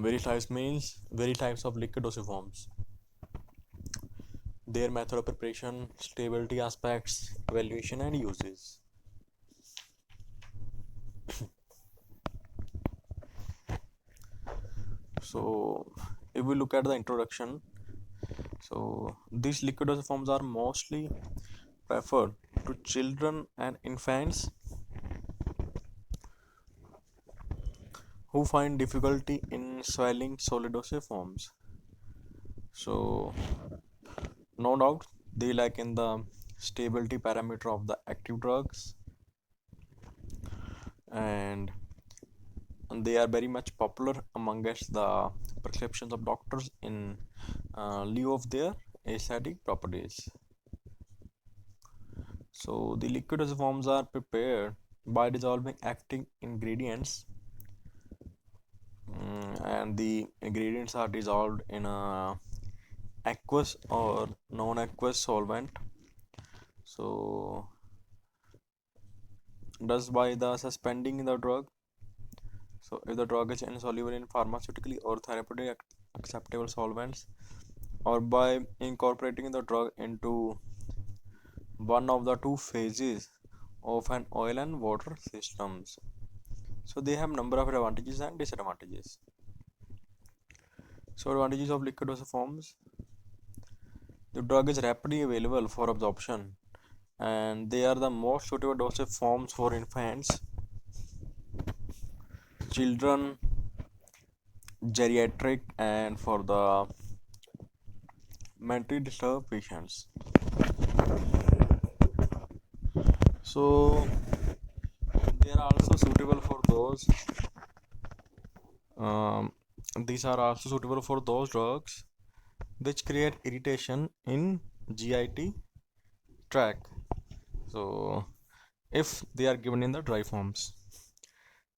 Various types means various types of liquid dosiforms, their method of preparation, stability aspects, evaluation and uses. So if we look at the introduction, so these liquid dosiforms are mostly preferred to children and infants who find difficulty in swallowing solid dosiforms. So no doubt they lack in the stability parameter of the active drugs, and they are very much popular amongst the prescriptions of doctors in lieu of their aesthetic properties. So the liquid forms are prepared by dissolving active ingredients, and the ingredients are dissolved in a aqueous or non-aqueous solvent. So does by the suspending the drug. So if the drug is insoluble in pharmaceutically or therapeutic acceptable solvents, or by incorporating the drug into one of the two phases of an oil and water systems. So they have number of advantages and disadvantages. So advantages of liquid dosage forms: the drug is rapidly available for absorption, and they are the most suitable dosage forms for infants, children, geriatric, and for the mentally disturbed patients. So they are also suitable for those. Um, these are also suitable for those drugs which create irritation in GIT tract. So if they are given in the dry forms,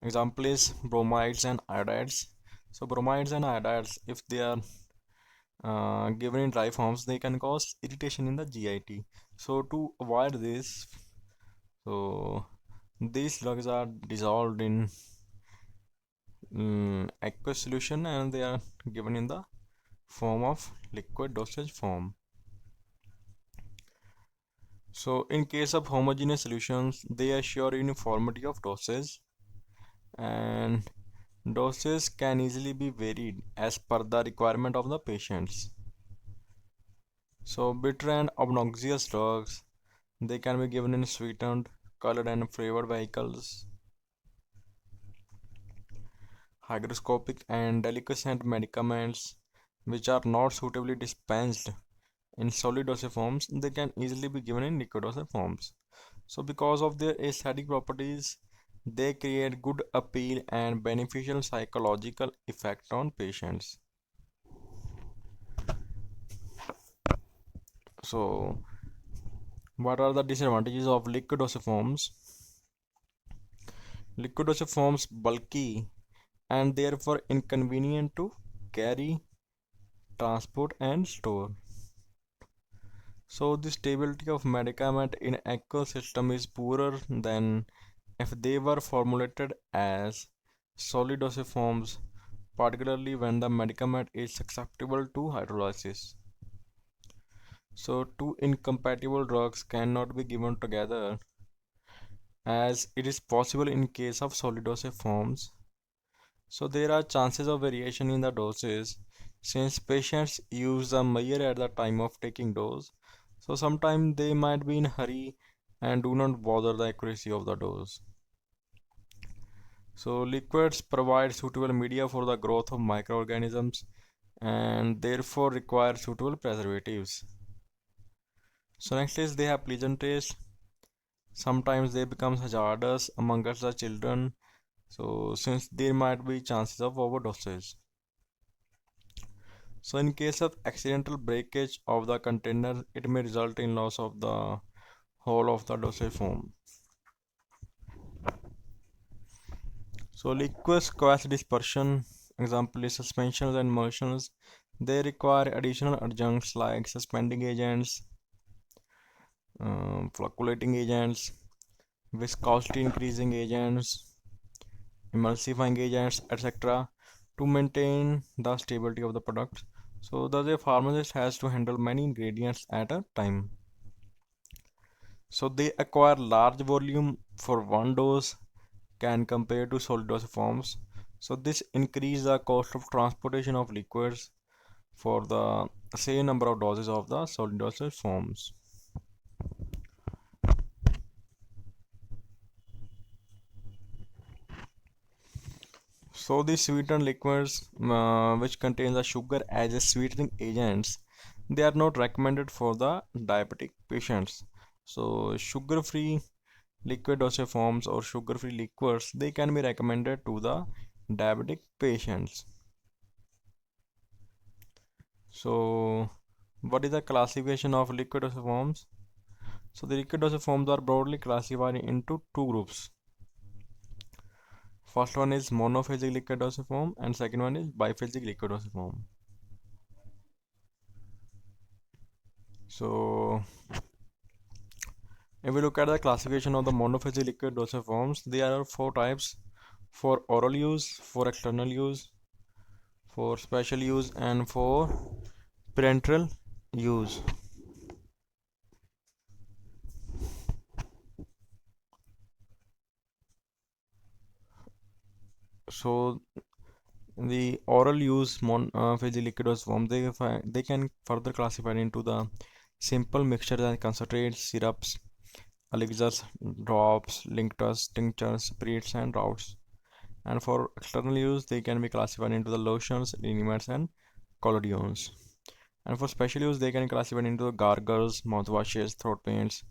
example is bromides and iodides. So bromides and iodides, if they are given in dry forms, they can cause irritation in the GIT. So to avoid this, so these drugs are dissolved in aqueous solution, and they are given in the form of liquid dosage form. So in case of homogeneous solutions, they assure uniformity of doses, and doses can easily be varied as per the requirement of the patients. So bitter and obnoxious drugs, they can be given in sweetened, colored and flavored vehicles. Hygroscopic and delicate medicaments which are not suitably dispensed in solid dosage forms, they can easily be given in liquid dosage forms. So because of their aesthetic properties, they create good appeal and beneficial psychological effect on patients. So what are the disadvantages of liquid dosage forms? Liquid dosage forms bulky and therefore inconvenient to carry, transport and store. So the stability of medicament in ecosystem is poorer than if they were formulated as solid dosage forms, particularly when the medicament is susceptible to hydrolysis. So two incompatible drugs cannot be given together, as it is possible in case of solid dosage forms. So there are chances of variation in the doses since patients use the measure at the time of taking dose. So sometimes they might be in hurry and do not bother the accuracy of the dose. So liquids provide suitable media for the growth of microorganisms and therefore require suitable preservatives. So next is they have pleasant taste. Sometimes they become hazardous amongst the children, so since there might be chances of overdoses. So in case of accidental breakage of the container, it may result in loss of the whole of the dosage form. So liquid quasi dispersion, example is suspensions and emulsions. They require additional adjuncts like suspending agents, flocculating agents, viscosity increasing agents, emulsifying agents, etc. to maintain the stability of the product. So thus a pharmacist has to handle many ingredients at a time. So they acquire large volume for one dose can compare to solid dose forms. So this increase the cost of transportation of liquids for the same number of doses of the solid dosage forms. So the sweetened liquids which contain the sugar as a sweetening agents, they are not recommended for the diabetic patients. So sugar-free liquid dosage forms or sugar-free liquids, they can be recommended to the diabetic patients. So what is the classification of liquid dosage forms? So the liquid dosage forms are broadly classified into two groups. First one is monophasic liquid dosage form and second one is biphasic liquid dosage form. So if we look at the classification of the monophasic liquid dosage forms, there are four types: for oral use, for external use, for special use, and for parenteral use. So the oral use monophasic liquid dosage form, they can further classify into the simple mixtures and concentrates, syrups, elixirs, drops, linctus, tinctures, spirits, and routes. And for external use, they can be classified into the lotions, liniments, and collodions. And for special use, they can be classified into the gargles, mouthwashes, throat paints,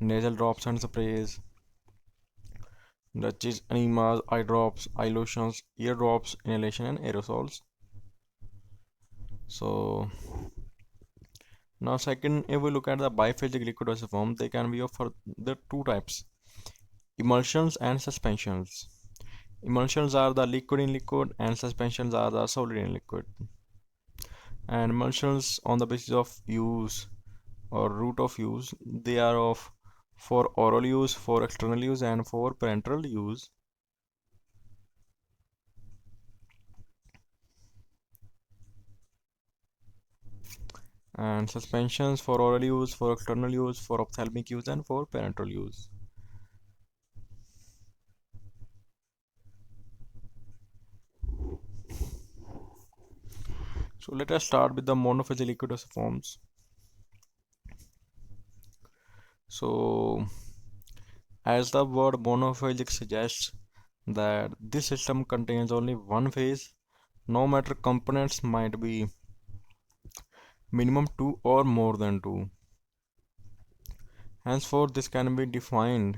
nasal drops and sprays, Dutchess, enemas, eye drops, eye lotions, ear drops, inhalation, and aerosols. So now second, if we look at the biphasic liquid dosage form, they can be of the two types: emulsions and suspensions. Emulsions are the liquid in liquid, and suspensions are the solid in liquid. And emulsions on the basis of use or route of use, they are of for oral use, for external use, and for parenteral use. And suspensions for oral use, for external use, for ophthalmic use, and for parenteral use. So let us start with the monophasic liquid dosage forms. So as the word monophasic suggests that this system contains only one phase, no matter components might be minimum two or more than two. Henceforth, this can be defined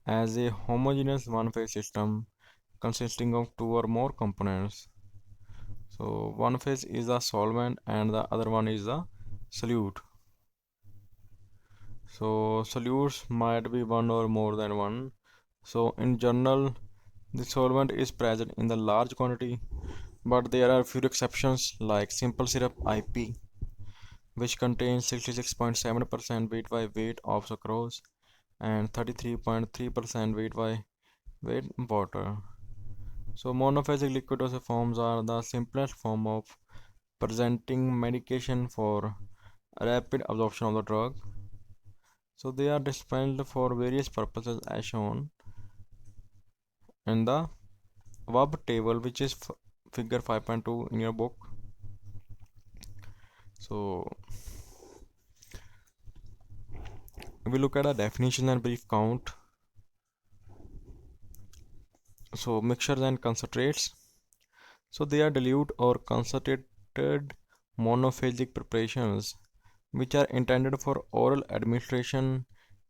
as a homogeneous one-phase system consisting of two or more components. So one phase is a solvent and the other one is a solute. So solutes might be one or more than one. So in general, the solvent is present in the large quantity, but there are few exceptions like simple syrup IP, which contains 66.7% weight by weight of sucrose and 33.3% weight by weight water. So monophasic liquid dosage forms are the simplest form of presenting medication for rapid absorption of the drug. So they are dispensed for various purposes as shown in the above table, which is figure 5.2 in your book. So if we look at a definition and brief count, so mixtures and concentrates, so they are dilute or concentrated monophasic preparations which are intended for oral administration,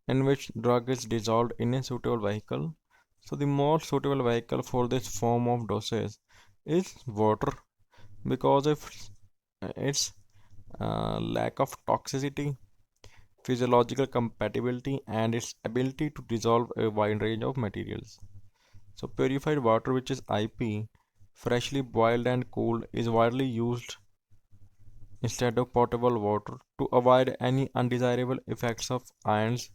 in which drug is dissolved in a suitable vehicle. So the most suitable vehicle for this form of dosage is water because of its lack of toxicity, physiological compatibility, and its ability to dissolve a wide range of materials. So purified water, which is IP, freshly boiled and cooled, is widely used instead of potable water to avoid any undesirable effects of ions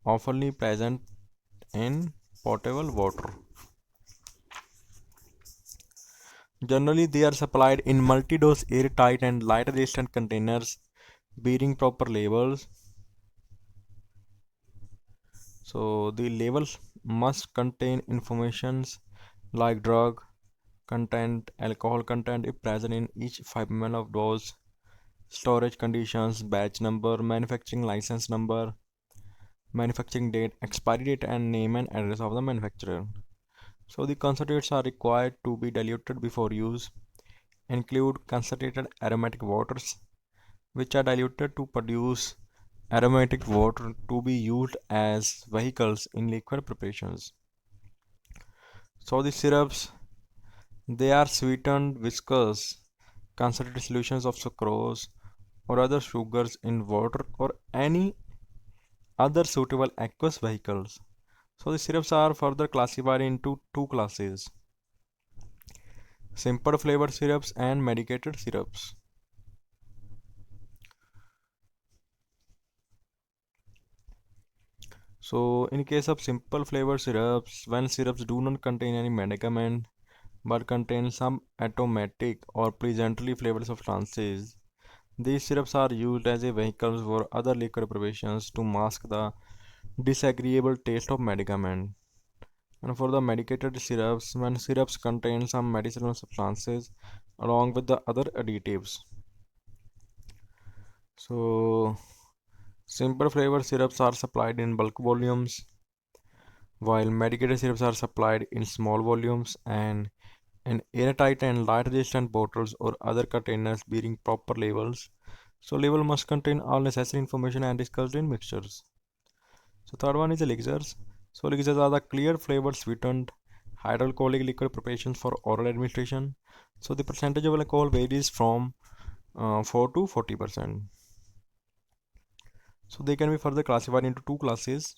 often present in potable water. Generally, they are supplied in multi-dose airtight and light-resistant containers bearing proper labels. So the labels must contain informations like drug content, alcohol content if present in each 5 ml of dose, storage conditions, batch number, manufacturing license number, manufacturing date, expiry date, and name and address of the manufacturer. So the concentrates are required to be diluted before use. Include concentrated aromatic waters, which are diluted to produce aromatic water to be used as vehicles in liquid preparations. So the syrups, they are sweetened viscous concentrated solutions of sucrose or other sugars in water or any other suitable aqueous vehicles. So the syrups are further classified into two classes: simple flavored syrups and medicated syrups. So in case of simple flavored syrups, when syrups do not contain any medicament but contain some aromatic or pleasantly flavored substances, these syrups are used as a vehicle for other liquid preparations to mask the disagreeable taste of medicament. And for the medicated syrups, when syrups contain some medicinal substances along with the other additives. So simple flavored syrups are supplied in bulk volumes, while medicated syrups are supplied in small volumes and in airtight and light resistant bottles or other containers bearing proper labels. So label must contain all necessary information and discussed in mixtures. So third one is elixirs. So elixirs are the clear flavored sweetened hydroalcoholic liquid preparations for oral administration. So the percentage of alcohol varies from 4 to 40%. So they can be further classified into two classes.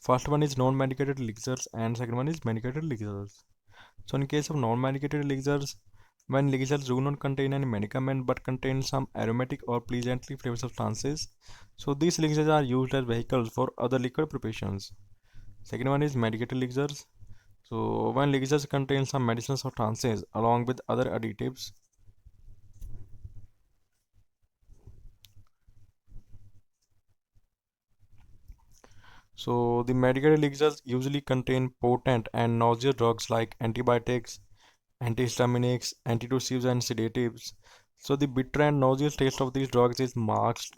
First one is non-medicated elixirs and second one is medicated elixirs. So in case of non-medicated elixirs, when elixirs do not contain any medicament but contain some aromatic or pleasantly flavored substances, so these elixirs are used as vehicles for other liquid preparations. Second one is medicated elixirs. So when elixirs contain some medicinal substances along with other additives. So the medicated elixirs usually contain potent and nauseous drugs like antibiotics, antihistaminics, antitussives, and sedatives. So the bitter and nauseous taste of these drugs is masked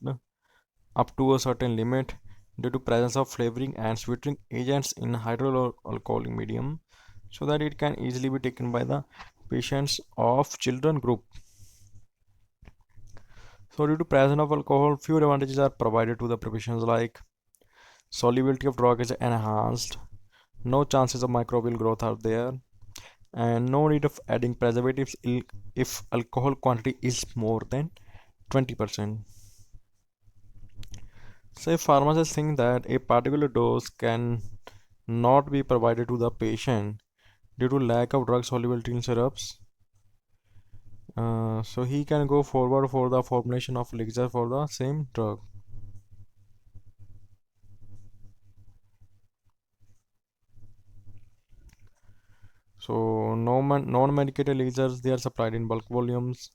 up to a certain limit due to presence of flavoring and sweetening agents in hydroalcoholic medium, so that it can easily be taken by the patients of children group. So due to presence of alcohol, few advantages are provided to the preparations like solubility of drug is enhanced, no chances of microbial growth are there, and no need of adding preservatives if alcohol quantity is more than 20%. So if pharmacists think that a particular dose can not be provided to the patient due to lack of drug solubility in syrups, so he can go forward for the formulation of elixir for the same drug. So non-medicated elixirs, they are supplied in bulk volumes,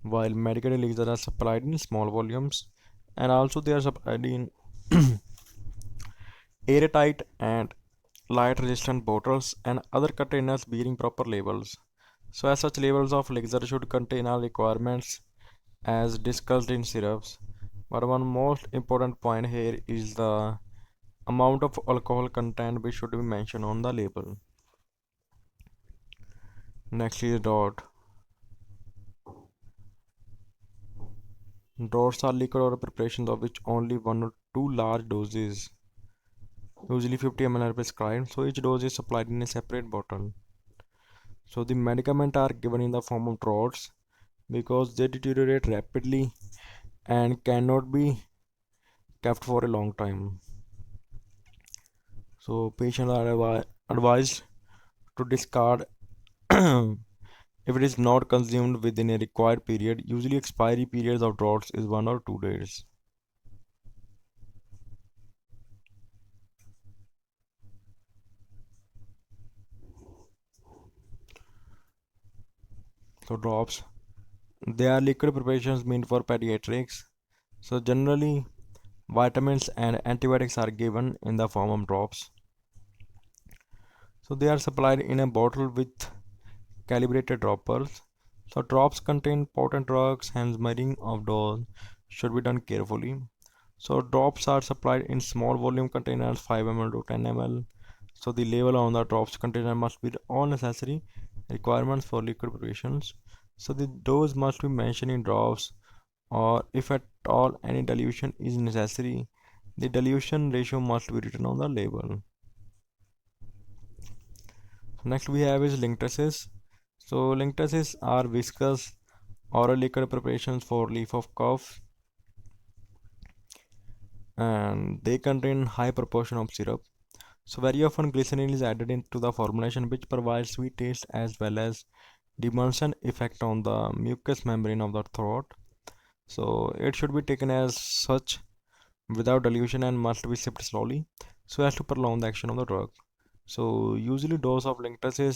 while medicated elixirs are supplied in small volumes, and also they are supplied in airtight and light resistant bottles and other containers bearing proper labels. So as such, labels of elixir should contain all requirements as discussed in syrups. But one most important point here is the amount of alcohol content which should be mentioned on the label. Next is dot. Dots are liquid or preparations of which only one or two large doses, usually 50 ml, are prescribed. So each dose is supplied in a separate bottle. So the medicament are given in the form of drops because they deteriorate rapidly and cannot be kept for a long time. So patients are advised to discard if it is not consumed within a required period. Usually expiry periods of drops is 1 or 2 days. So drops, they are liquid preparations meant for pediatrics. So generally vitamins and antibiotics are given in the form of drops. So they are supplied in a bottle with calibrated droppers. So drops contain potent drugs, hence measuring of dose should be done carefully. So drops are supplied in small volume containers 5 ml to 10 ml. So the label on the drops container must be all necessary requirements for liquid preparations. So the dose must be mentioned in drops, or if at all any dilution is necessary, the dilution ratio must be written on the label. Next we have is linctuses. So linctuses are viscous oral liquid preparations for relief of cough, and they contain high proportion of syrup. So very often glycerin is added into the formulation, which provides sweet taste as well as demulcent effect on the mucous membrane of the throat. So it should be taken as such without dilution and must be sipped slowly so as to prolong the action of the drug. So usually dose of linctus is